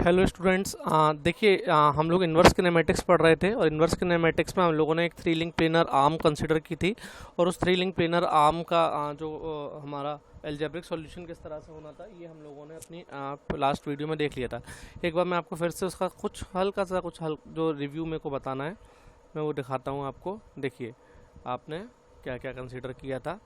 Hello students, देखिए हम लोग इन्वर्स किनेमैटिक्स पढ़ रहे थे और इन्वर्स किनेमैटिक्स में हम लोगों ने एक three link planar arm consider की थी। और उस थ्री लिंक प्लेनर आर्म का हमारा एल्जेब्रिक सॉल्यूशन किस तरह से होना था ये हम लोगों ने अपनी लास्ट वीडियो में देख लिया था। एक बार मैं आपको फिर से उसका कुछ हल्का सा जो रिव्यू मेरे को बताना है मैं वो दिखाता हूँ आपको। देखिए आपने क्या क्या कंसिडर किया था।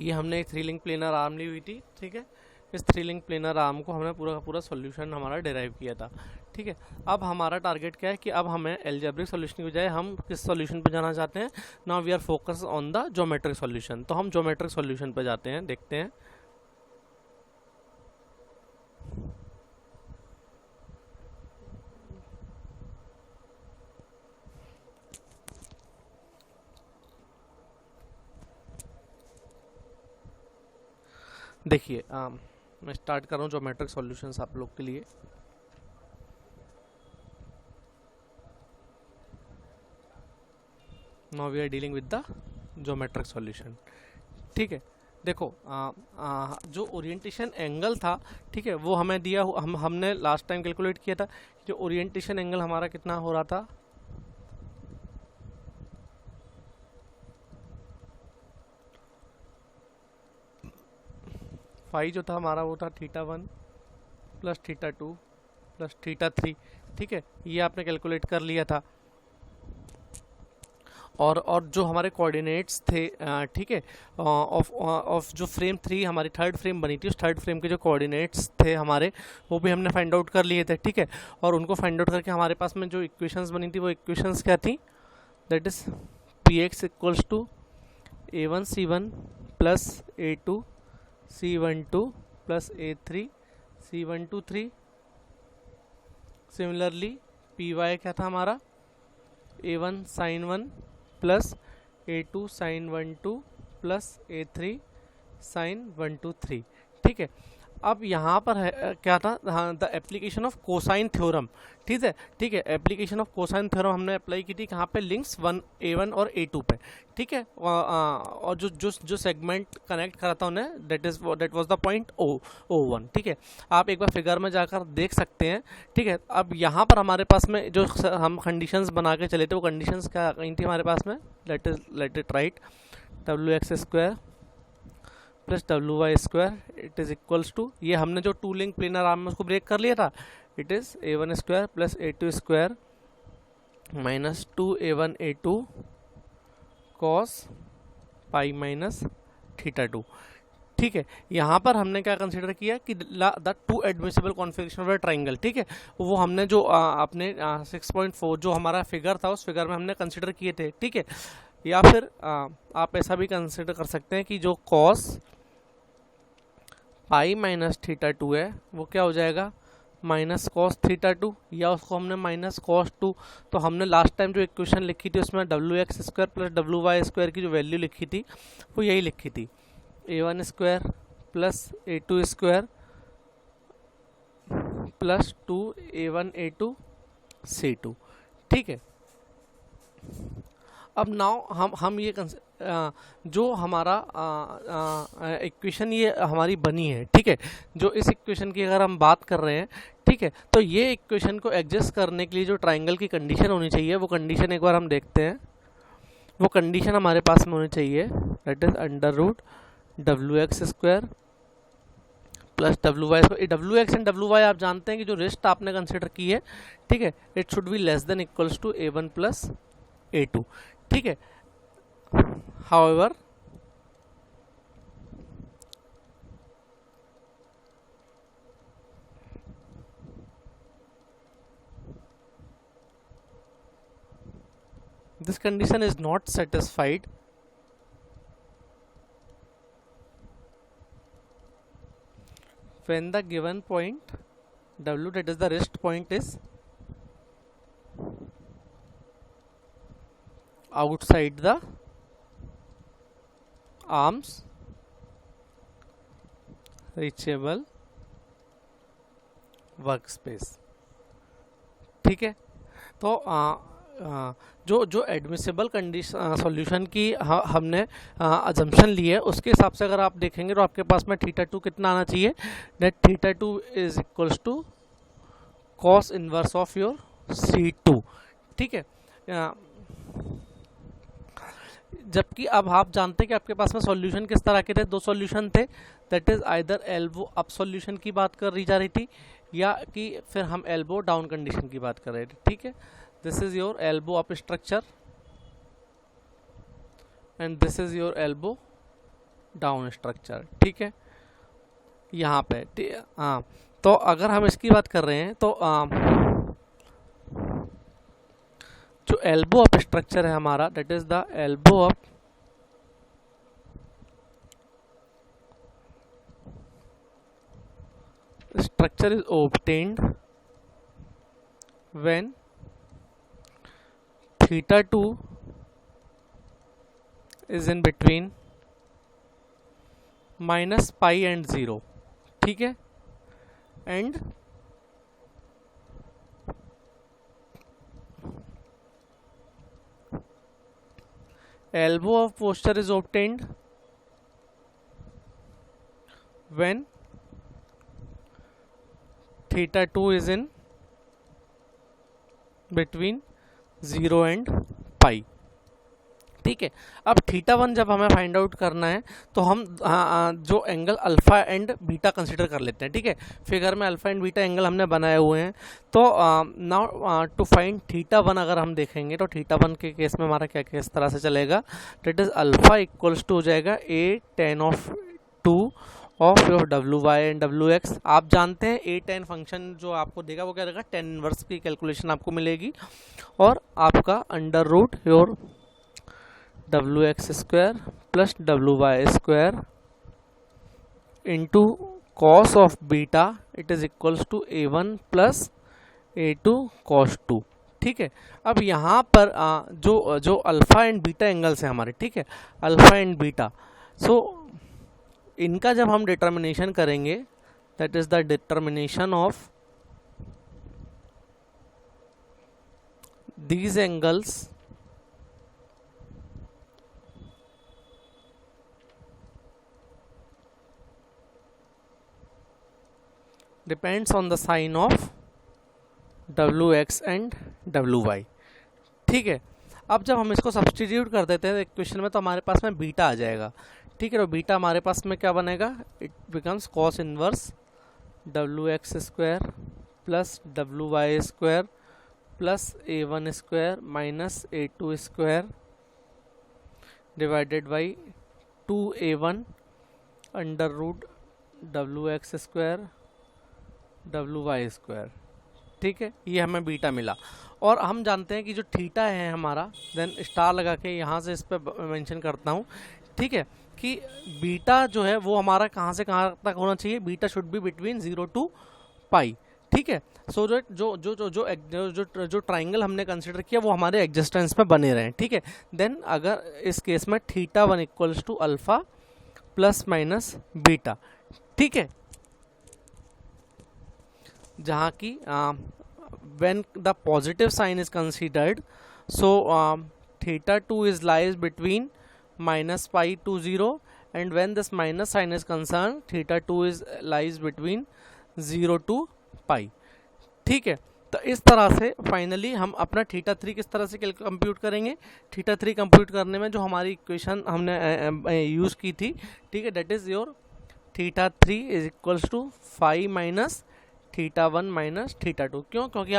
ये हमने एक थ्री लिंक प्लेनर आर्म ली हुई थी, ठीक है। इस थ्री लिंक प्लेनर आर्म को हमने पूरा का पूरा सॉल्यूशन हमारा डिराइव किया था, ठीक है। अब हमारा टारगेट क्या है कि अब हमें एल्जेब्रिक सॉल्यूशन की बजाय हम किस सॉल्यूशन पे जाना चाहते हैं। Now we are focus on the geometric solution. तो हम ज्योमेट्रिक सॉल्यूशन पे जाते हैं, देखते हैं। देखिए मैं स्टार्ट कर रहा हूँ ज्योमेट्रिक सॉल्यूशंस आप लोग के लिए। Now we are dealing with the geometric solution, ठीक है। देखो जो ओरिएंटेशन एंगल था, ठीक है, वो हमें दिया हमने लास्ट टाइम कैलकुलेट किया था। जो ओरिएंटेशन एंगल हमारा कितना हो रहा था, फाई जो था हमारा वो था θ1 प्लस θ2 प्लस θ3, ठीक है। ये आपने कैलकुलेट कर लिया था। और जो हमारे कोऑर्डिनेट्स थे, ठीक है, ऑफ जो फ्रेम 3 हमारी थर्ड फ्रेम बनी थी, उस थर्ड फ्रेम के जो कोऑर्डिनेट्स थे हमारे वो भी हमने फाइंड आउट कर लिए थे, ठीक है। और उनको फाइंड आउट करके हमारे पास में जो इक्वेशंस बनी थी वो इक्वेशंस क्या थी, that is px equals to a1c1 plus a2c12 plus a3c123। Similarly py क्या था हमारा, a1 sine 1 plus a2 sine 12 plus a3 sine 123, ठीक है। अब यहाँ पर है क्या था, हाँ, the application of cosine theorem, ठीक है, ठीक है। एप्लीकेशन ऑफ कोसाइन थ्योरम हमने अप्लाई की थी कहाँ पे, लिंक्स a1 और a2 पे, ठीक है। और जो सेगमेंट कनेक्ट करा था उन्हें, that was the point O1, ठीक है। आप एक बार फिगर में जाकर देख सकते हैं, ठीक है। अब यहाँ पर हमारे पास में जो हम कंडीशंस बना के चले थे वो कंडीशंस क्या कहीं थी हमारे पास में, let it right, wx² plus WY² it is equals to, ये हमने जो टू लिंक प्लेनर आर्म में उसको ब्रेक कर लिया था, it is a1² plus a2² minus 2a1 a2 cos pi minus θ2, ठीक है। यहाँ पर हमने क्या कंसिडर किया कि the two admissible configuration of the triangle, ठीक है। वो हमने जो अपने 6.4 जो हमारा फिगर था उस फिगर में हमने कंसिडर किए थे, ठीक है। या फिर आप ऐसा भी कंसिडर कर सकते हैं कि जो कॉस पाई माइनस θ2 है वो क्या हो जाएगा, माइनस कॉस θ2, या उसको हमने माइनस कॉस 2। तो हमने लास्ट टाइम जो इक्वेशन लिखी थी उसमें wx² प्लस WY² की जो वैल्यू लिखी थी वो यही लिखी थी, a1² plus a2² plus 2a1 a2 c2, ठीक है। अब नाउ हम ये जो हमारा इक्वेशन ये हमारी बनी है, ठीक है। जो इस इक्वेशन की अगर हम बात कर रहे हैं, ठीक है, तो ये इक्वेशन को एडजस्ट करने के लिए जो ट्राइंगल की कंडीशन होनी चाहिए वो कंडीशन एक बार हम देखते हैं। वो कंडीशन हमारे पास में होनी चाहिए, that is √wx² plus WX and WY आप जानते हैं कि जो रेस्ट आपने कंसिडर की है, ठीक है, it should be less than equals to a1 plus a2, ठीक है। However, this condition is not satisfied when the given point W, that is the rest point, is outside the arms reachable workspace, ठीक है। तो जो जो admissible condition solution की हमने assumption ली है उसके हिसाब से अगर आप देखेंगे तो आपके पास में थीटा 2 कितना आना चाहिए, that theta 2 is equals to cos inverse of your C2, ठीक है। जबकि अब आप जानते हैं कि आपके पास में सॉल्यूशन किस तरह के थे, दो सॉल्यूशन थे, that is either elbow up solution की बात कर रही जा रही थी या कि फिर हम एल्बो डाउन कंडीशन की बात कर रहे थे, ठीक है। This is your elbow up structure and this is your elbow down structure, ठीक है, यहाँ पे। हाँ, तो अगर हम इसकी बात कर रहे हैं तो जो एल्बो अप स्ट्रक्चर है हमारा, that is the elbow up structure is obtained when theta 2 is in between minus pi and 0, ठीक है, and elbow of posture is obtained when theta 2 is in between 0 and pi, ठीक है। अब theta 1 जब हमें find out करना है तो हम जो angle alpha and beta consider कर लेते हैं, ठीक है। फिगर में अल्फा एंड बीटा एंगल हमने बनाए हुए हैं, तो नाउ टू फाइंड थीटा 1 अगर हम देखेंगे तो थीटा 1 के केस में हमारा क्या किस तरह से चलेगा, that is alpha equals to हो जाएगा a tan of 2 of your W Y and W X. आप जानते हैं ए टेन फंक्शन जो आपको देगा वो क्या देगा, टेन इनवर्स की कैलकुलेशन आपको मिलेगी और आपका under root your W X square plus W Y square into cos of beta, it is equals to A1 plus A2 cos 2, ठीक है। अब यहाँ पर जो अल्फा एंड बीटा एंगल्स है हमारे, ठीक है, अल्फा एंड बीटा, सो इनका जब हम डिटर्मिनेशन करेंगे, that is the determination of these angles depends on the sign of WX and WY, ठीक है। अब जब हम इसको सब्सटीट्यूट कर देते हैं इक्वेशन में तो हमारे पास में बीटा आ जाएगा, ठीक है। तो बीटा हमारे पास में क्या बनेगा, it becomes cos inverse WX square plus WY square plus A1 square minus A2 square divided by 2A1 under root WX square WY square, ठीक है। ये हमें बीटा मिला और हम जानते हैं कि जो थीटा है हमारा, देन स्टार लगा के यहाँ से इस पर मेंशन करता हूँ, ठीक है, कि बीटा जो है वो हमारा कहाँ से कहाँ तक होना चाहिए, beta should be between 0 to pi, ठीक है। सो दैट जो जो जो जो जो जो ट्राइंगल हमने कंसिडर किया वो हमारे एग्जिस्टेंस में बने रहे, ठीक है। देन अगर इस केस में theta 1 equals to alpha plus minus beta, ठीक है, जहाँ की when the positive sign is considered, so theta 2 is lies between minus pi to 0, and when this minus sign is concerned, theta 2 is lies between 0 to pi, ठीक है। तो इस तरह से फाइनली हम अपना थीटा 3 किस तरह से कंप्यूट करेंगे, थीटा 3 कंप्यूट करने में जो हमारी इक्वेशन हमने यूज़ की थी, ठीक है, that is your theta 3 is equals to 5 minus theta 1 minus theta 2। क्यों? क्योंकि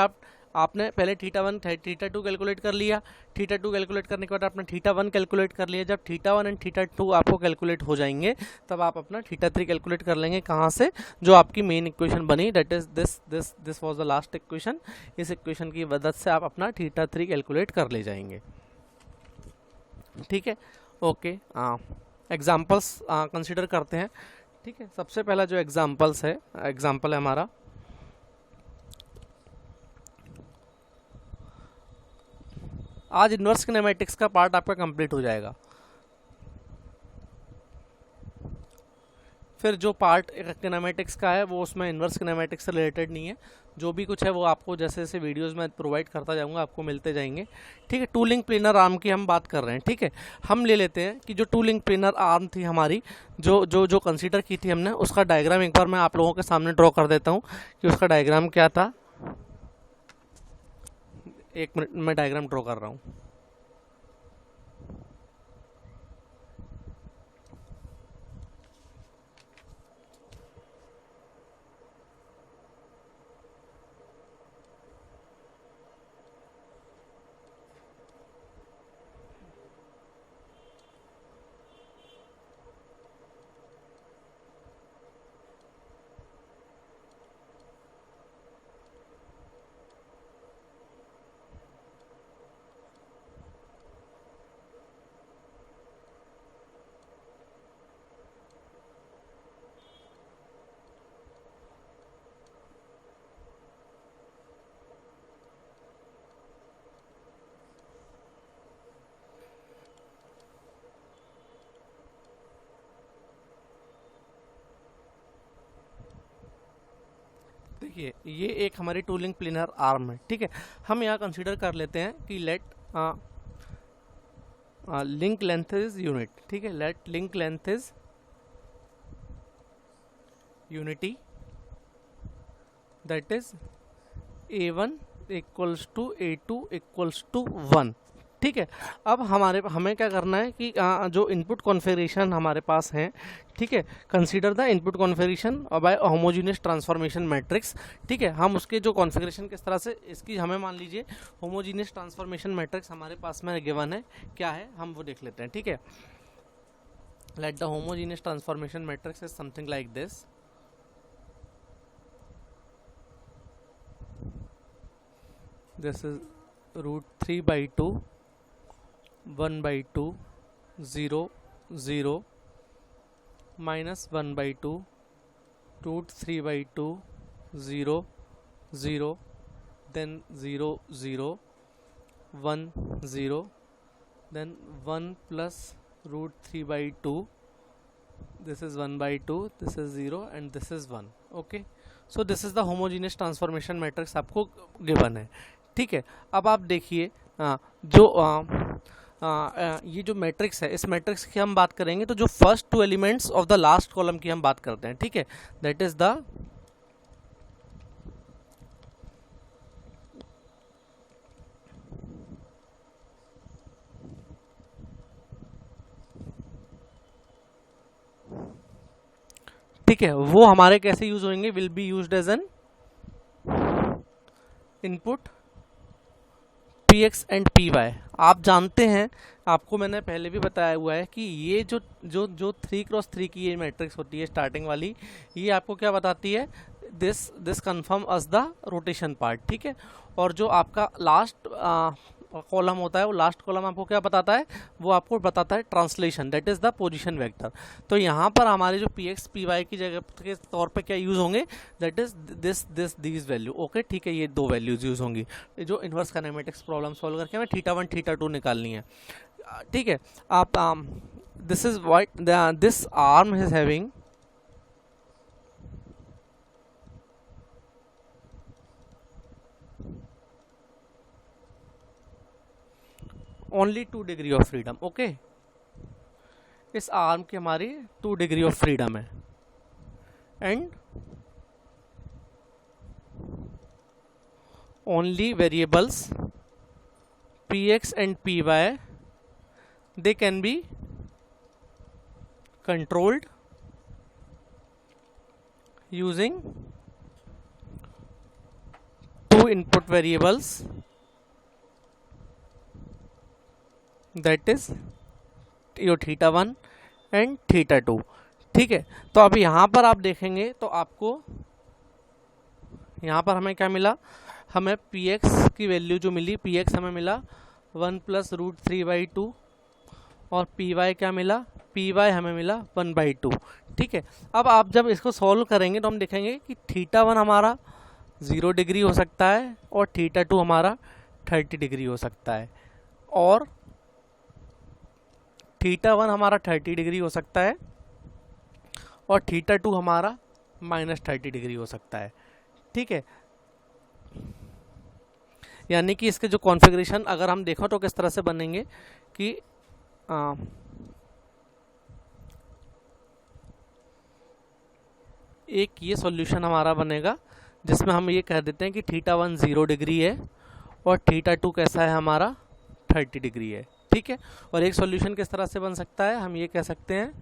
आपने पहले थीटा 1 थीटा 2 कैलकुलेट कर लिया, थीटा 2 कैलकुलेट करने के बाद आपने थीटा 1 कैलकुलेट कर लिया। जब थीटा 1 एंड थीटा 2 आपको कैलकुलेट हो जाएंगे तब आप अपना थीटा 3 कैलकुलेट कर लेंगे, कहाँ से, जो आपकी मेन इक्वेशन बनी, that is this was the last equation. इस इक्वेशन की मदद से आप अपना थीटा 3 कैलकुलेट कर ले जाएंगे, ठीक है। ओके, एग्जाम्पल्स कंसिडर करते हैं, ठीक है। सबसे पहला जो एग्जाम्पल है हमारा, आज इन्वर्स किनेमैटिक्स का पार्ट आपका कंप्लीट हो जाएगा। फिर जो पार्ट किनेमैटिक्स का है वो उसमें इन्वर्स किनेमैटिक्स से रिलेटेड नहीं है, जो भी कुछ है वो आपको जैसे जैसे वीडियोस में प्रोवाइड करता जाऊंगा आपको मिलते जाएंगे। ठीक है, टू लिंक प्लेनर आर्म की हम बात कर रहे हैं। ठीक है, हम ले लेते हैं कि जो टू लिंक प्लेनर आर्म थी हमारी, जो जो जो कंसीडर की थी हमने, उसका डायग्राम एक बार मैं आप लोगों के सामने ड्रॉ कर देता हूँ कि उसका डायग्राम क्या था। एक मिनट में डायग्राम ड्रॉ कर रहा हूँ। देखिए ये एक हमारी टू लिंक प्लेनर आर्म है। ठीक है, हम यहाँ कंसीडर कर लेते हैं कि let link length is unit. ठीक है, let link length is unity, that is A1 equals to A2 equals to 1। ठीक है, अब हमें क्या करना है कि जो इनपुट कॉन्फ़िगरेशन हमारे पास है, ठीक है, consider the input configuration by homogeneous transformation matrix. ठीक है, हम उसके जो कॉन्फ़िगरेशन किस तरह से इसकी हमें मान लीजिए होमोजेनियस ट्रांसफॉर्मेशन मैट्रिक्स हमारे पास में गिवन है, क्या है हम वो देख लेते हैं। ठीक है, let the homogeneous transformation matrix is something like this. This is root 3 by 2, 1 by 2, 0, 0, minus 1 by 2, root 3 by 2, 0, 0, then 0, 0, 1, 0, then 1 plus root 3 by 2, this is 1 by 2, this is 0 and this is 1. Okay, so this is the homogeneous transformation matrix आपको given है। ठीक है, अब आप देखिए जो ये जो मैट्रिक्स है, इस मैट्रिक्स की हम बात करेंगे तो जो first two elements of the last column की हम बात करते हैं। ठीक है, दैट इज द ठीक है, वो हमारे कैसे यूज होंगे, will be used as an input Px and Py। आप जानते हैं, आपको मैंने पहले भी बताया हुआ है कि ये जो जो जो 3x3 की ये मैट्रिक्स होती है स्टार्टिंग वाली, ये आपको क्या बताती है, this confirm us the rotation part. ठीक है, और जो आपका लास्ट कॉलम होता है, वो लास्ट कॉलम आपको क्या बताता है, वो आपको बताता है translation, that is the position vector. तो यहाँ पर हमारे जो Px Py की जगह के तौर पे क्या यूज होंगे, that is this value. Okay, ठीक है, ये दो वैल्यूज यूज होंगी जो इन्वर्स काइनेमेटिक्स प्रॉब्लम सॉल्व करके हमें थीटा 1 थीटा 2 निकालनी है। ठीक है, आप this is what this arm is having only 2 degree of freedom. Okay, इस आर्म की हमारी 2 डिग्री ऑफ फ्रीडम है and only variables Px and Py they can be controlled using two input variables, that is your theta 1 and theta 2। ठीक है, तो अब यहाँ पर आप देखेंगे तो आपको यहाँ पर हमें क्या मिला, हमें Px की वैल्यू जो मिली, Px हमें मिला 1 प्लस रूट 3 बाई 2 और Py क्या मिला, Py हमें मिला 1 बाई 2। ठीक है, अब आप जब इसको सॉल्व करेंगे तो हम देखेंगे कि थीटा 1 हमारा 0 डिग्री हो सकता है और थीटा 2 हमारा 30 डिग्री हो सकता है, और थीटा 1 हमारा 30 डिग्री हो सकता है और थीटा टू हमारा -30 डिग्री हो सकता है। ठीक है, यानी कि इसके जो कॉन्फ़िगरेशन अगर हम देखो तो किस तरह से बनेंगे कि एक ये सॉल्यूशन हमारा बनेगा जिसमें हम ये कह देते हैं कि थीटा 1 0 डिग्री है और थीटा 2 कैसा है हमारा 30 डिग्री है। ठीक है, और एक सॉल्यूशन किस तरह से बन सकता है, हम ये कह सकते हैं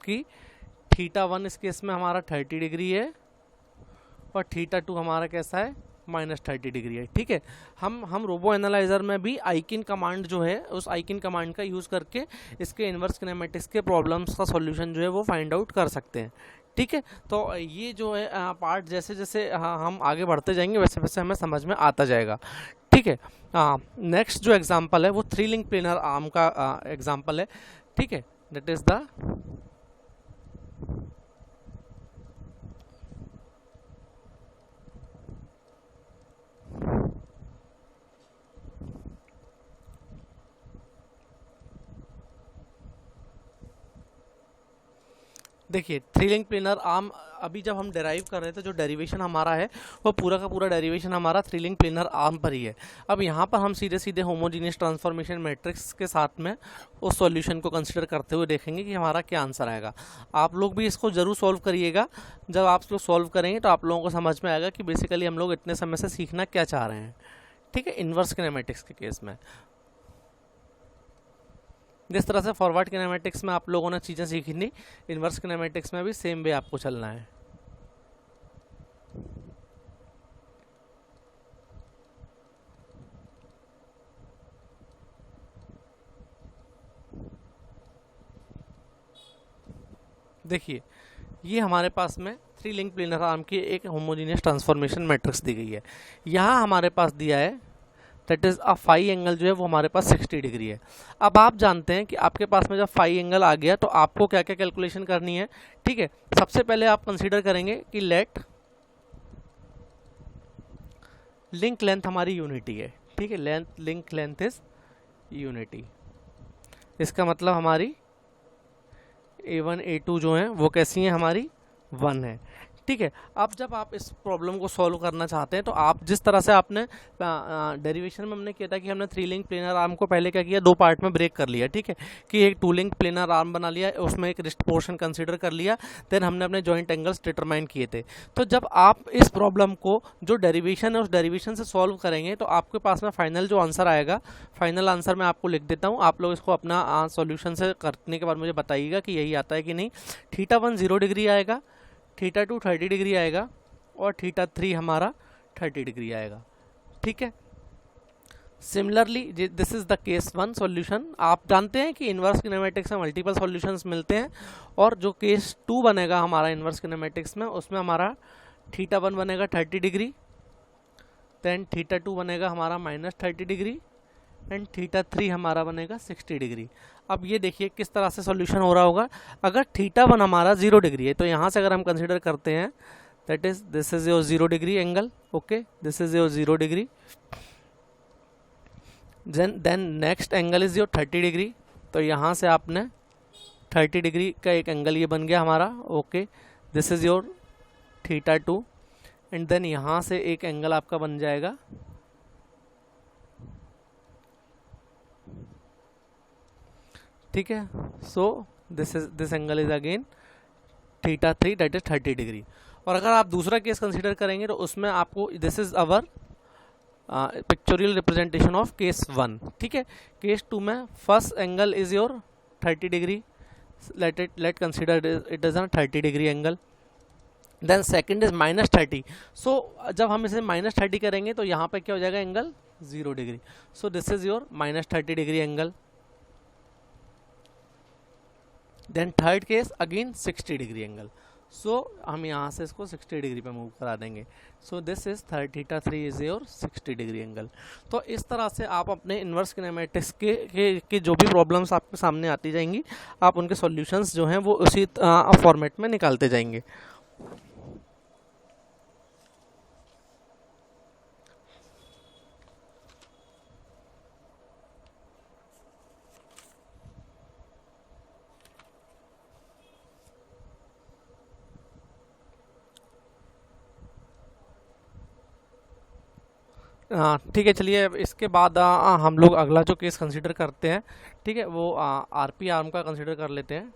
कि थीटा 1 इस केस में हमारा 30 डिग्री है और थीटा 2 हमारा कैसा है -30 डिग्री है। ठीक है, हम रोबो एनालाइजर में भी आइकिन कमांड जो है उस आइकिन कमांड का यूज़ करके इसके इन्वर्स किनेमेटिक्स के प्रॉब्लम्स का सॉल्यूशन जो है वो फाइंड आउट कर सकते हैं। ठीक है, तो ये जो है पार्ट जैसे जैसे हम आगे बढ़ते जाएंगे वैसे वैसे हमें समझ में आता जाएगा। ठीक है, नेक्स्ट जो एग्जांपल है वो 3 लिंक प्लेनर आर्म का एग्जांपल है। ठीक है, दैट इज द देखिए 3 लिंक प्लेनर आर्म अभी जब हम डेराइव कर रहे थे जो डेरिवेशन हमारा है वो पूरा का पूरा डेरिवेशन हमारा 3 लिंक प्लेनर आर्म पर ही है। अब यहाँ पर हम सीधे सीधे होमोजीनियस ट्रांसफॉर्मेशन मैट्रिक्स के साथ में उस सॉल्यूशन को कंसिडर करते हुए देखेंगे कि हमारा क्या आंसर आएगा। आप लोग भी इसको जरूर सॉल्व करिएगा। जब आप लोग सॉल्व करेंगे तो आप लोगों को समझ में आएगा कि बेसिकली हम लोग इतने समय से सीखना क्या चाह रहे हैं। ठीक है, इन्वर्स किनेमेटिक्स के केस में जिस तरह से फॉरवर्ड किनेमेटिक्स में आप लोगों ने चीज़ें सीखी थी, इन्वर्स किनेमेटिक्स में भी सेम वे आपको चलना है। देखिए ये हमारे पास में 3 लिंक प्लेनर आर्म की एक होमोजीनियस ट्रांसफॉर्मेशन मैट्रिक्स दी गई है। यहाँ हमारे पास दिया है दैट इज फाई एंगल जो है वो हमारे पास 60 डिग्री है। अब आप जानते हैं कि आपके पास में जब फाई एंगल आ गया तो आपको क्या क्या कैलकुलेशन करनी है। ठीक है, सबसे पहले आप कंसीडर करेंगे कि लेट लिंक लेंथ हमारी यूनिटी है। ठीक है, लिंक लेंथ इज यूनिटी। इसका मतलब हमारी A1 A2 जो है वो कैसी हैं हमारी 1 है। ठीक है, अब जब आप इस प्रॉब्लम को सॉल्व करना चाहते हैं तो आप जिस तरह से आपने डेरिवेशन में हमने किया था कि हमने 3 लिंक प्लेनर आर्म को पहले क्या किया, 2 पार्ट में ब्रेक कर लिया। ठीक है, कि एक 2 लिंक प्लेनर आर्म बना लिया, उसमें एक रिस्ट पोर्शन कंसिडर कर लिया, देन हमने अपने जॉइंट एंगल्स डिटरमाइन किए थे। तो जब आप इस प्रॉब्लम को जो डेरिवेशन है उस डेरिवेशन से सॉल्व करेंगे तो आपके पास में फाइनल जो आंसर आएगा, फाइनल आंसर मैं आपको लिख देता हूँ, आप लोग इसको अपना सॉल्यूशन से करने के बाद मुझे बताइएगा कि यही आता है कि नहीं। थीटा 1 0 डिग्री आएगा, थीटा 2 30 डिग्री आएगा और थीटा 3 हमारा 30 डिग्री आएगा। ठीक है, similarly this is the case 1 solution. आप जानते हैं कि इन्वर्स किनेमेटिक्स में मल्टीपल सॉल्यूशंस मिलते हैं और जो केस 2 बनेगा हमारा इन्वर्स किनेमेटिक्स में उसमें हमारा थीटा 1 बनेगा 30 डिग्री, देन थीटा 2 बनेगा हमारा -30 डिग्री एंड थीटा 3 हमारा बनेगा 60 डिग्री। अब ये देखिए किस तरह से सॉल्यूशन हो रहा होगा। अगर थीटा 1 हमारा 0 डिग्री है तो यहाँ से अगर हम कंसिडर करते हैं that is this is your 0 degree angle, okay, this is your 0 degree, then next angle is your 30 degree. तो यहाँ से आपने 30 डिग्री का एक एंगल ये बन गया हमारा, okay, this is your theta 2 and then यहाँ से एक एंगल आपका बन जाएगा ठीक है। So this angle is again theta 3 that is 30 degree. और अगर आप दूसरा केस कंसीडर करेंगे तो उसमें आपको this is our pictorial representation of case 1। ठीक है, केस 2 में first angle is your 30 degree, let consider it is a 30 degree angle, then second is -30। सो जब हम इसे -30 करेंगे तो यहाँ पे क्या हो जाएगा angle 0 degree. So this is your -30 degree angle, then third case again 60 degree angle. So हम यहाँ से इसको 60 डिग्री पे मूव करा देंगे। सो this is theta 3 is your 60 degree angle. तो इस तरह से आप अपने इन्वर्स किनेमेटिक्स के जो भी प्रॉब्लम्स आपके सामने आती जाएंगी आप उनके सॉल्यूशंस जो हैं वो उसी फॉर्मेट में निकालते जाएंगे। ठीक है, चलिए अब इसके बाद हम लोग अगला जो केस कंसीडर करते हैं, ठीक है, वो आरपी आर्म का कंसीडर कर लेते हैं।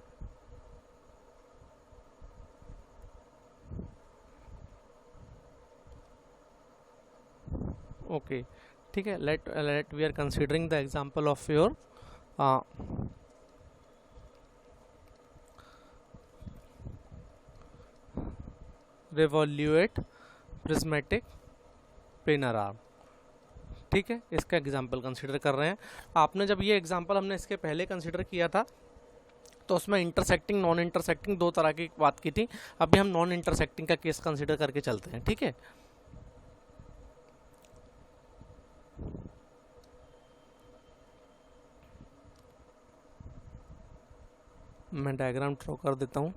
ओके, ठीक है, let we are considering the example of your revolute prismatic planar arm. ठीक है, इसका एग्जांपल कंसीडर कर रहे हैं। आपने जब ये एग्जांपल हमने इसके पहले कंसीडर किया था तो उसमें इंटरसेक्टिंग नॉन इंटरसेक्टिंग दो तरह की बात की थी। अभी हम नॉन इंटरसेक्टिंग का केस कंसीडर करके चलते हैं। ठीक है, मैं डायग्राम ड्रॉ कर देता हूँ।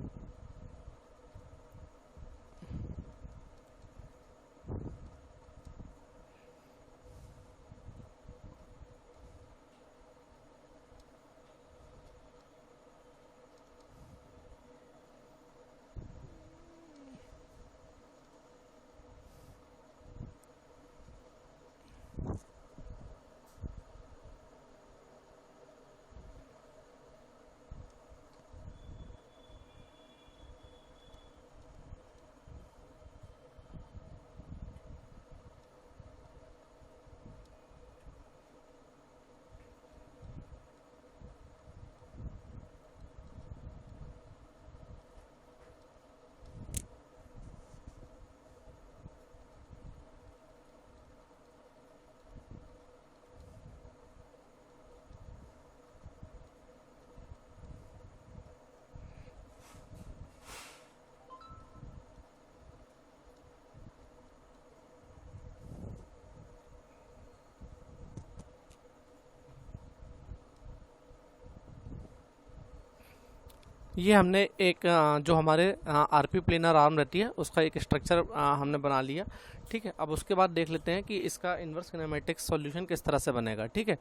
ये हमने एक जो हमारे आरपी प्लेनर आर्म रहती है उसका एक स्ट्रक्चर हमने बना लिया। ठीक है, अब उसके बाद देख लेते हैं कि इसका इन्वर्स किनेमेटिक्स सॉल्यूशन किस तरह से बनेगा। ठीक है,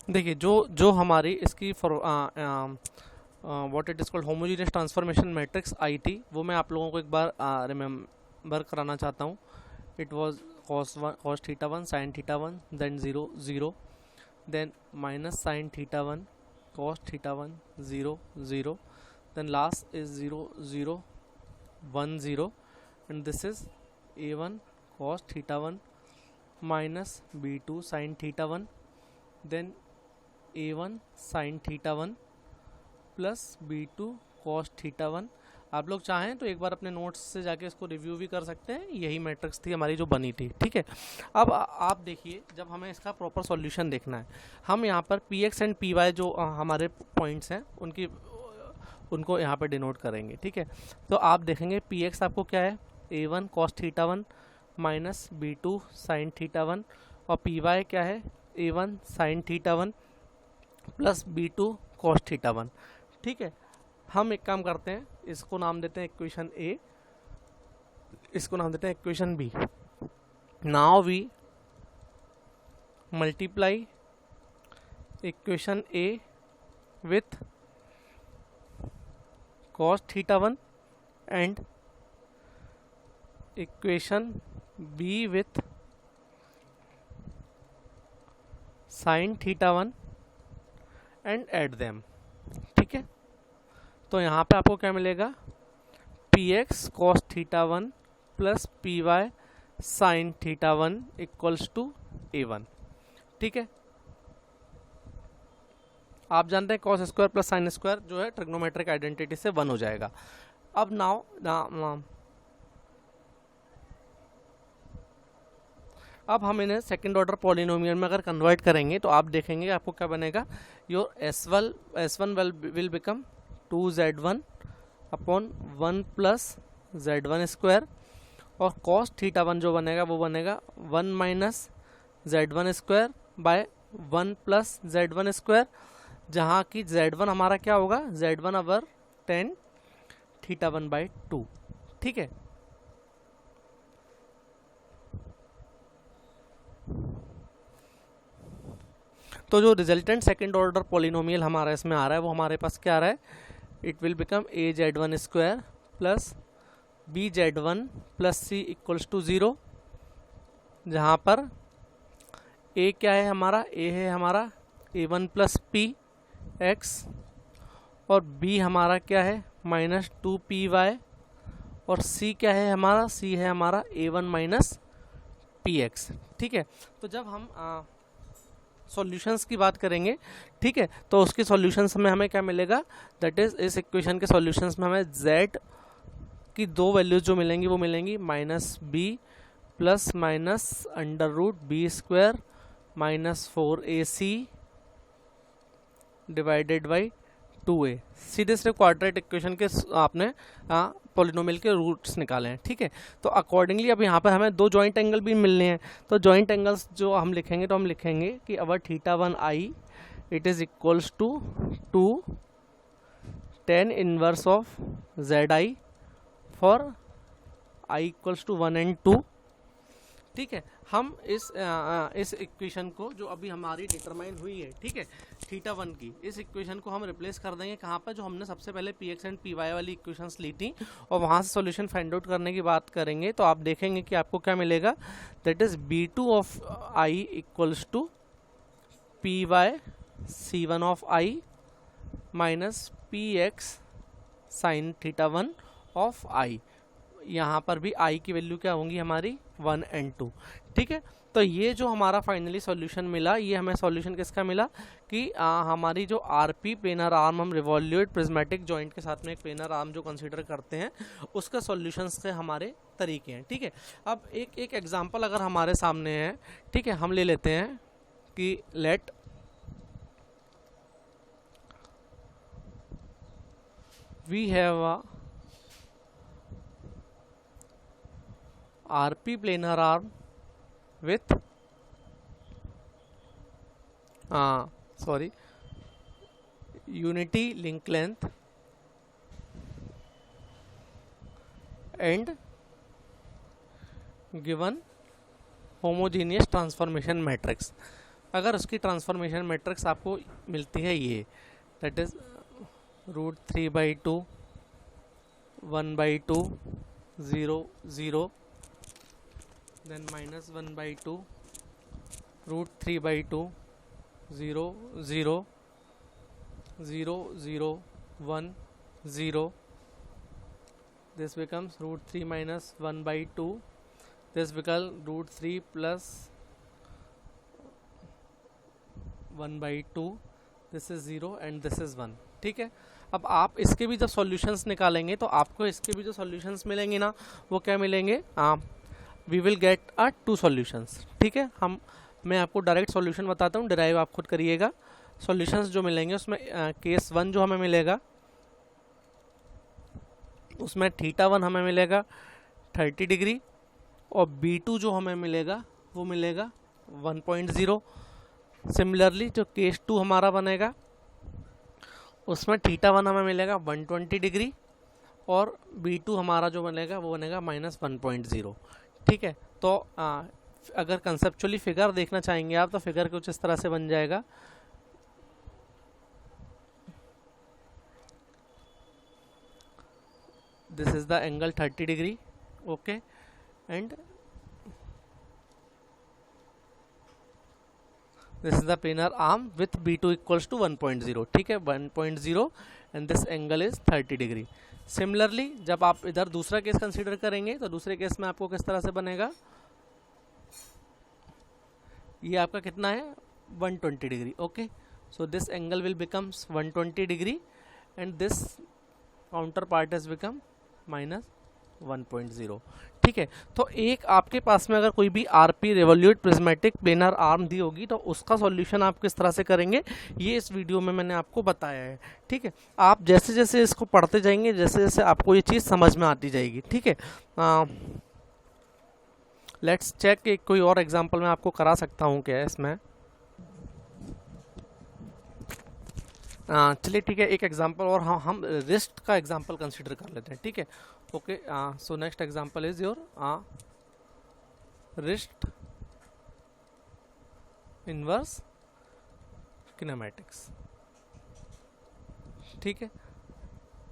देखिए जो जो हमारी इसकी what it is called homogeneous transformation matrix I थी, वो मैं आप लोगों को एक बार रिमेम्बर कराना चाहता हूँ। It was cos theta 1 sin theta 1 then 0 0 then minus sin theta 1 cos theta 1 0 0 then last is 0 0 1 0 and this is a1 cos theta 1 minus b2 sin theta 1 then a1 sin theta 1 plus b2 cos theta 1। आप लोग चाहें तो एक बार अपने notes से जाके इसको review भी कर सकते हैं। यही मैट्रिक्स थी हमारी जो बनी थी। ठीक है, अब आप देखिए, जब हमें इसका प्रॉपर सॉल्यूशन देखना है, हम यहाँ पर P X and P Y जो हमारे पॉइंट्स हैं उनको यहाँ पर डिनोट करेंगे। ठीक है, तो आप देखेंगे पी एक्स आपको क्या है, a1 cos theta 1 minus b2 sin theta 1 और पी वाई क्या है, a1 sin theta 1 plus b2 cos theta 1। ठीक है, हम एक काम करते हैं, इसको नाम देते हैं इक्वेशन ए, इसको नाम देते हैं equation B. Now we multiply equation A with cos theta 1 and equation B with sin theta 1 and add them. ठीक है, तो यहाँ पे आपको क्या मिलेगा, P X cos theta 1 plus P Y sine theta 1 equals to a1। ठीक है, आप जानते हैं cos square plus sine square जो है ट्रिग्नोमेट्रिक आइडेंटिटी से 1 हो जाएगा। अब अब हम इन्हें सेकंड ऑर्डर पॉलिनोमियल में अगर कन्वर्ट करेंगे तो आप देखेंगे आपको क्या बनेगा, your S1 will become 2z1 upon 1 plus z1 square और cos थीटा 1 जो बनेगा वो बनेगा 1 minus z1 square by 1 plus z1 square, जहाँ की z1 हमारा क्या होगा, z1 our tan theta 1 by 2। ठीक है, तो जो रिजल्टेंट सेकंड ऑर्डर पॉलिनोमियल हमारा इसमें आ रहा है वो हमारे पास क्या आ रहा है, it will become A Z one square plus B Z one plus C equals to 0, जहाँ पर ए क्या है हमारा, ए है हमारा ए वन प्लस पी एक्स, और बी हमारा क्या है माइनस 2py, और सी क्या है हमारा, सी है हमारा ए वन माइनस पी एक्स। ठीक है, तो जब हम सॉल्यूशंस की बात करेंगे, ठीक है, तो उसके सॉल्यूशंस में हमें क्या मिलेगा, दैट इज इस इक्वेशन के सॉल्यूशंस में हमें z की दो वैल्यूज जो मिलेंगी वो मिलेंगी minus b plus minus under root b square minus 4ac divided by 2a। सीधे सिर्फ क्वाड्रेटिक इक्वेशन के आपने पॉलिनोमियल के रूट्स निकाले हैं। ठीक है, तो अकॉर्डिंगली अब यहाँ पर हमें दो जॉइंट एंगल भी मिलने हैं, तो जॉइंट एंगल्स जो हम लिखेंगे तो हम लिखेंगे कि our θ1i it is equals to tan inverse of zi for i equals to 1 and 2। ठीक है, हम इस इक्वेशन को जो अभी हमारी डिटरमाइन हुई है, ठीक है, θ1 की, इस इक्वेशन को हम रिप्लेस कर देंगे कहाँ पर, जो हमने सबसे पहले px एंड py वाली इक्वेशंस ली थी, और वहाँ से सॉल्यूशन फाइंड आउट करने की बात करेंगे, तो आप देखेंगे कि आपको क्या मिलेगा, that is b2 of i equals to py c1 of i minus px sine θ1 of i। यहाँ पर भी i की वैल्यू क्या होंगी हमारी 1 and 2। ठीक है, तो ये जो हमारा फाइनली सॉल्यूशन मिला, ये हमें सॉल्यूशन किसका मिला कि हमारी जो आरपी प्लेनर आर्म, हम रिवॉल्यूट प्रिज्मेटिक जॉइंट के साथ में एक प्लेनर आर्म जो कंसीडर करते हैं, उसका सॉल्यूशन से हमारे तरीके हैं। ठीक है, अब एक एग्जांपल अगर हमारे सामने है, ठीक है, हम ले लेते हैं कि let we have a RP planar arm with unity link length and given homogeneous transformation matrix। अगर उसकी ट्रांसफॉर्मेशन मैट्रिक्स आपको मिलती है ये, that is √3/2 1/2 0 0 then minus 1/2 √3/2 0 0 0 0 1 0, this becomes √3 minus 1/2, this becomes √3 plus 1/2, this is 0 and this is 1। ठीक है, अब आप इसके भी जब सॉल्यूशंस निकालेंगे तो आपको इसके भी जो सॉल्यूशंस मिलेंगे ना, वो क्या मिलेंगे, वी विल गेट 2 सॉल्यूशंस। ठीक है, मैं आपको डायरेक्ट सॉल्यूशन बताता हूँ, डिराइव आप खुद करिएगा। सॉल्यूशंस जो मिलेंगे उसमें केस 1 जो हमें मिलेगा, उसमें θ1 हमें मिलेगा 30 डिग्री, और B2 जो हमें मिलेगा वो मिलेगा 1.0। सिमिलरली जो केस 2 हमारा बनेगा, उसमें θ1 हमें मिलेगा 120 डिग्री, और B2 हमारा जो बनेगा वो बनेगा -1.0। ठीक है, तो अगर कंसेप्चुअली फिगर देखना चाहेंगे आप, तो फिगर कुछ इस तरह से बन जाएगा। This is the angle 30 degree, okay, and this is the planar arm with B2 equals to 1.0। ठीक है, 1.0 and this angle is 30 degree. Similarly जब आप इधर दूसरा केस कंसीडर करेंगे, तो दूसरे केस में आपको किस तरह से बनेगा, ये आपका कितना है 120 degree. Okay, so this angle will becomes 120 degree and this counter part is become -1.0। ठीक है, तो एक आपके पास में अगर कोई भी RP revolute prismatic planar arm दी होगी, तो उसका सॉल्यूशन आप किस तरह से करेंगे, ये इस वीडियो में मैंने आपको बताया है। ठीक है, आप जैसे जैसे इसको पढ़ते जाएंगे, जैसे जैसे आपको ये चीज़ समझ में आती जाएगी। ठीक है, लेट्स चेक, एक कोई और एग्जांपल मैं आपको करा सकता हूँ क्या इसमें। चलिए ठीक है, एक एग्जांपल और हम रिस्ट का एग्जांपल कंसीडर कर लेते हैं। ठीक है, okay, so next example is your wrist inverse kinematics. ठीक है,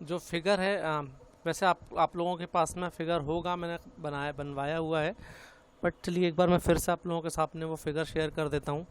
जो फिगर है वैसे आप लोगों के पास में फिगर होगा, मैंने बनवाया हुआ है, बट चलिए एक बार मैं फिर से आप लोगों के सामने वो फिगर शेयर कर देता हूँ।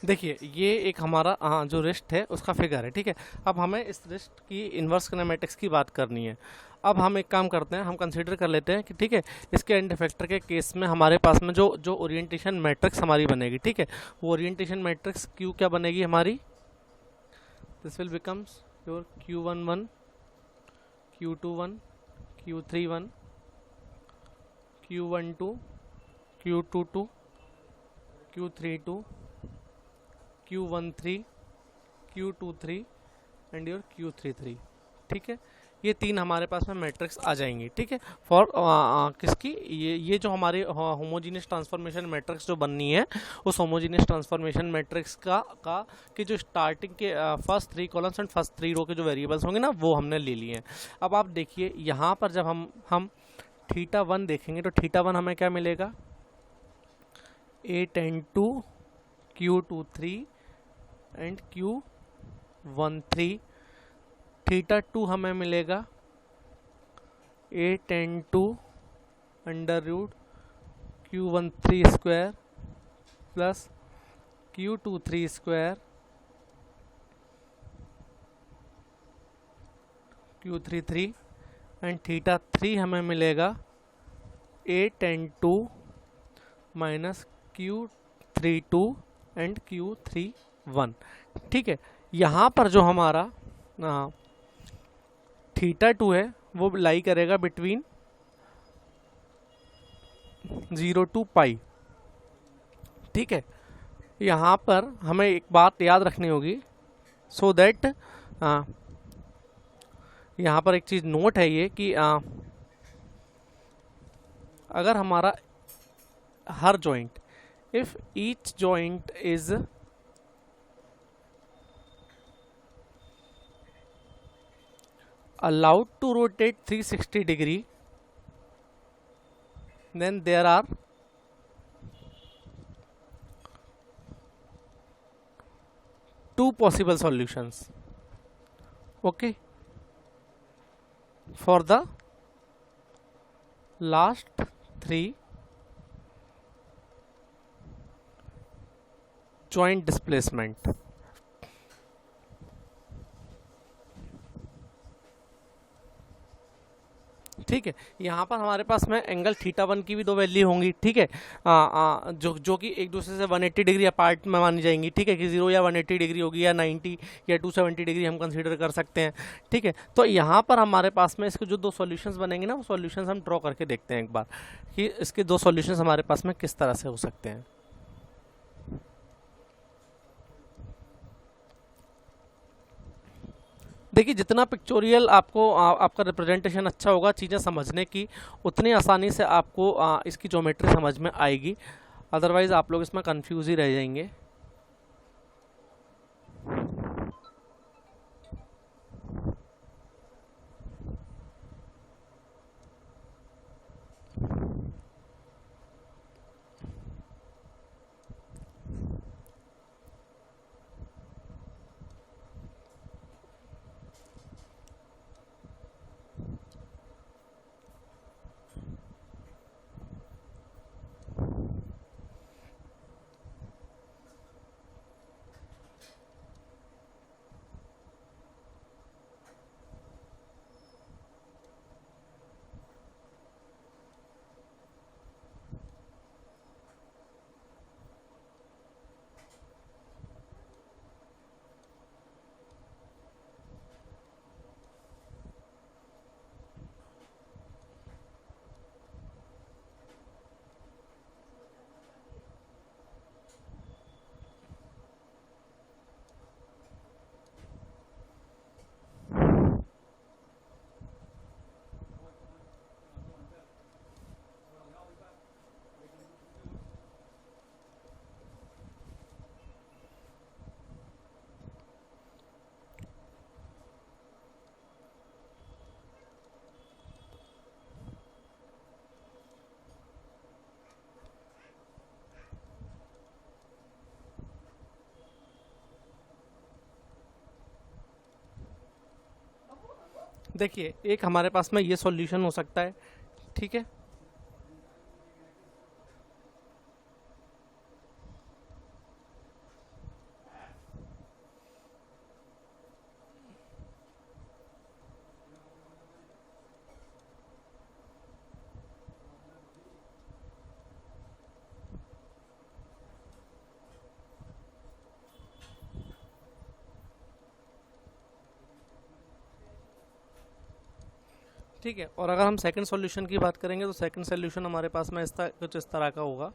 देखिए ये एक हमारा जो रिस्ट है उसका फिगर है। ठीक है, अब हमें इस रिस्ट की इन्वर्स किनेमैटिक्स की बात करनी है। अब हम एक काम करते हैं, हम कंसीडर कर लेते हैं कि ठीक है, इसके एंड इफेक्टर के केस में हमारे पास में जो जो ओरिएंटेशन मैट्रिक्स हमारी बनेगी, ठीक है, वो ओरिएंटेशन मैट्रिक्स क्यू क्या बनेगी हमारी, this will becomes your Q11, Q21, Q31, Q12, Q22, Q32, Q13, Q23 and your Q33। ठीक है, ये तीन हमारे पास में मैट्रिक्स आ जाएंगी। ठीक है, फॉर किसकी, ये जो हमारे होमोजीनियस ट्रांसफॉर्मेशन मैट्रिक्स जो बननी है, उस होमोजीनियस ट्रांसफॉर्मेशन मैट्रिक्स का कि जो स्टार्टिंग के फर्स्ट 3 कॉलम्स एंड फर्स्ट 3 रो के जो वेरिएबल्स होंगे ना, वो हमने ले लिए हैं। अब आप देखिए यहाँ पर जब हम θ1 देखेंगे तो θ1 हमें क्या मिलेगा, A10 Q23 एंड Q13। θ2 हमें मिलेगा A10 under root Q13 square plus Q23 square Q33 and θ3 हमें मिलेगा A10 minus Q32 and Q31। ठीक है, यहाँ पर जो हमारा θ2 है वो लाई करेगा बिटवीन 0 to पाई। ठीक है, यहाँ पर हमें एक बात याद रखनी होगी, सो दैट यहाँ पर एक चीज़ नोट है ये कि अगर हमारा हर joint, if each joint is allowed to rotate 360 degree, then there are two possible solutions, okay, for the last 3 joint displacement। ठीक है, यहाँ पर हमारे पास में एंगल θ1 की भी दो वैल्यू होंगी। ठीक है, जो कि एक दूसरे से 180 डिग्री अपार्ट में मानी जाएंगी। ठीक है, कि 0 या 180 डिग्री होगी या 90 या 270 डिग्री हम कंसीडर कर सकते हैं। ठीक है, तो यहाँ पर हमारे पास में इसके जो दो सॉल्यूशंस बनेंगे ना, वो सॉल्यूशंस हम ड्रॉ करके देखते हैं एक बार कि इसके दो सॉल्यूशंस हमारे पास में किस तरह से हो सकते हैं। देखिए जितना पिक्चोरियल आपको आपका रिप्रेजेंटेशन अच्छा होगा चीज़ें समझने की, उतनी आसानी से आपको इसकी ज्योमेट्री समझ में आएगी, अदरवाइज आप लोग इसमें कंफ्यूज ही रह जाएंगे। देखिए एक हमारे पास में ये सॉल्यूशन हो सकता है, ठीक है। ठीक है, और अगर हम सेकंड सॉल्यूशन की बात करेंगे तो सेकंड सॉल्यूशन हमारे पास में कुछ इस तरह का होगा।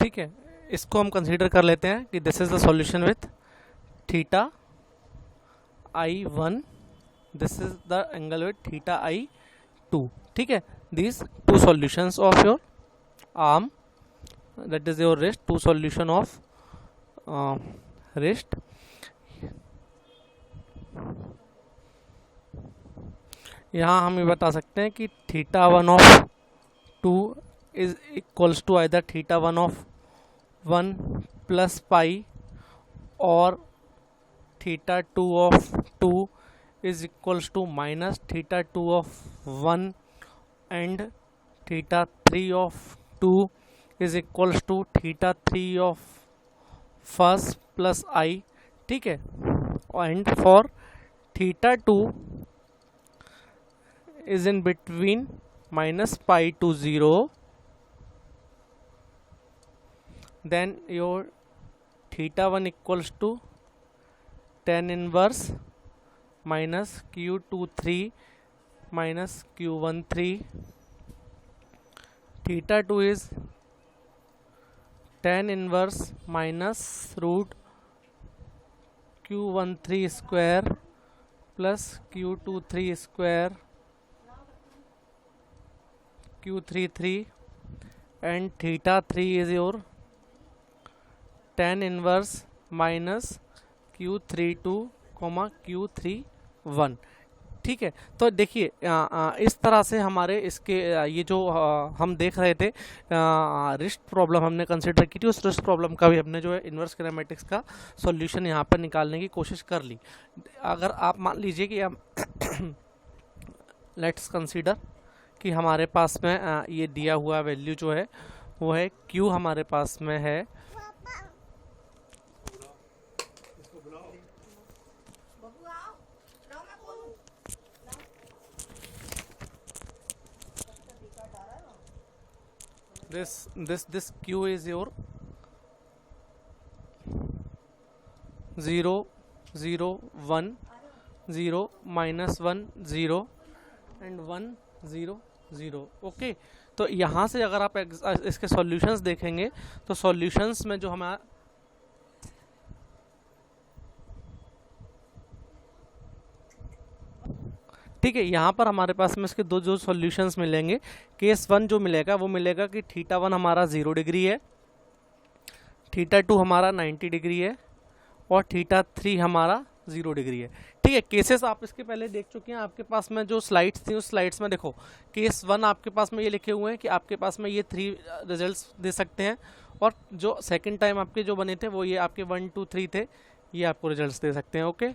ठीक है, इसको हम कंसीडर कर लेते हैं कि this is the solution with theta I1, this is the angle with theta I2। ठीक है, these two solutions of your arm, that is your wrist, two solution of wrist। यहाँ हम ये बता सकते हैं कि theta 1 of 2 is equals to either theta 1 of 1 plus pi और theta 2 of 2 is equals to minus theta 2 of 1 and theta 3 of 2 is equals to theta 3 of first plus I, ठीक है। And for theta 2 is in between minus pi to 0, then your theta 1 equals to tan inverse minus q23 minus q13. Theta 2 is tan inverse minus root q13 square plus q23 square q33, and theta 3 is your tan inverse minus q32 q31, ठीक है। तो देखिए इस तरह से हमारे इसके ये जो हम देख रहे थे रिस्ट प्रॉब्लम हमने कंसिडर की थी, उस रिस्ट प्रॉब्लम का भी हमने जो है इन्वर्स किनेमैटिक्स का सॉल्यूशन यहाँ पर निकालने की कोशिश कर ली। अगर आप मान लीजिए कि हम लेट्स कंसीडर कि हमारे पास में ये दिया हुआ वैल्यू जो है वो है Q हमारे पास में है this Q is your 0 0 1 0 minus 1 0 and 1 0 0, okay. तो यहाँ से अगर आप इसके सॉल्यूशंस देखेंगे तो सॉल्यूशंस में जो हमारा ठीक है, यहाँ पर हमारे पास में इसके दो जो सॉल्यूशंस मिलेंगे, केस 1 जो मिलेगा वो मिलेगा कि थीटा 1 हमारा 0 डिग्री है, थीटा 2 हमारा 90 डिग्री है और थीटा 3 हमारा 0 डिग्री है, ठीक है। केसेस आप इसके पहले देख चुके हैं, आपके पास में जो स्लाइड्स थी उस स्लाइड्स में देखो केस 1 आपके पास में ये लिखे हुए हैं कि आपके पास में ये 3 रिजल्ट्स दे सकते हैं, और जो सेकंड टाइम आपके जो बने थे वो ये आपके 1 2 3 थे, ये आपको रिजल्ट्स दे सकते हैं, ओके।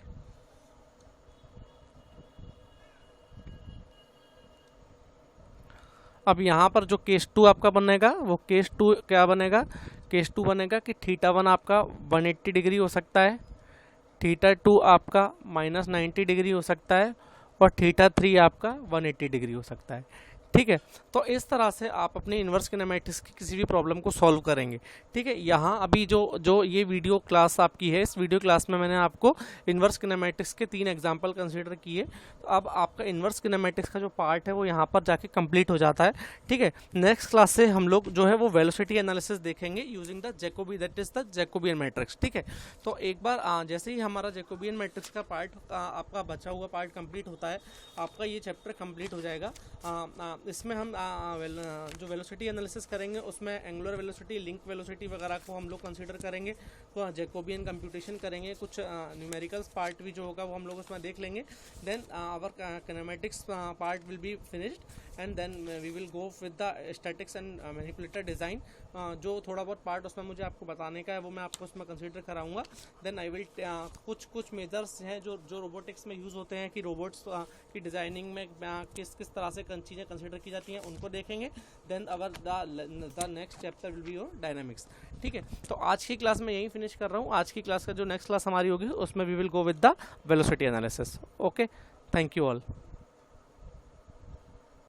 अब यहाँ पर जो केस 2 आपका बनेगा वो केस 2 क्या बनेगा, केस 2 बनेगा कि थीटा 1 आपका 180 डिग्री हो सकता है, थीटा 2 आपका -90 डिग्री हो सकता है और थीटा 3 आपका 180 डिग्री हो सकता है, ठीक है। तो इस तरह से आप अपनी इन्वर्स किनेमैटिक्स की किसी भी प्रॉब्लम को सॉल्व करेंगे, ठीक है। यहाँ अभी जो ये वीडियो क्लास आपकी है, इस वीडियो क्लास में मैंने आपको इन्वर्स किनेमैटिक्स के 3 एग्जांपल कंसीडर किए। तो अब आपका इन्वर्स किनेमैटिक्स का जो पार्ट है वो यहाँ पर जाके कंप्लीट हो जाता है, ठीक है। नेक्स्ट क्लास से हम लोग जो है वो वेलोसिटी एनालिसिस देखेंगे using the Jacobi, that is the Jacobian matrix, ठीक है। तो एक बार जैसे ही हमारा जैकोबियन मैट्रिक्स का पार्ट आपका बचा हुआ पार्ट कंप्लीट होता है, आपका ये चैप्टर कंप्लीट हो जाएगा। इसमें हम जो वेलोसिटी एनालिसिस करेंगे उसमें एंगुलर वेलोसिटी, लिंक वेलोसिटी वगैरह को हम लोग कंसीडर करेंगे, तो जैकोबियन कंप्यूटेशन करेंगे, कुछ न्यूमेरिकल्स पार्ट भी जो होगा वो हम लोग उसमें देख लेंगे। Then our kinematics part will be finished and then we will go with the statics and manipulator design. जो थोड़ा बहुत पार्ट उसमें मुझे आपको बताने का है वो मैं आपको उसमें कंसीडर कराऊंगा। देन आई विल कुछ मेजर्स हैं जो रोबोटिक्स में यूज़ होते हैं कि रोबोट्स की डिज़ाइनिंग में किस तरह से चीज़ें कंसीडर की जाती हैं उनको देखेंगे। Then our the next chapter will be your dynamics, ठीक है। तो आज की क्लास में यही फिनिश कर रहा हूँ। आज की क्लास का जो नेक्स्ट क्लास हमारी होगी उसमें we will go with the velocity analysis, okay. Thank you all.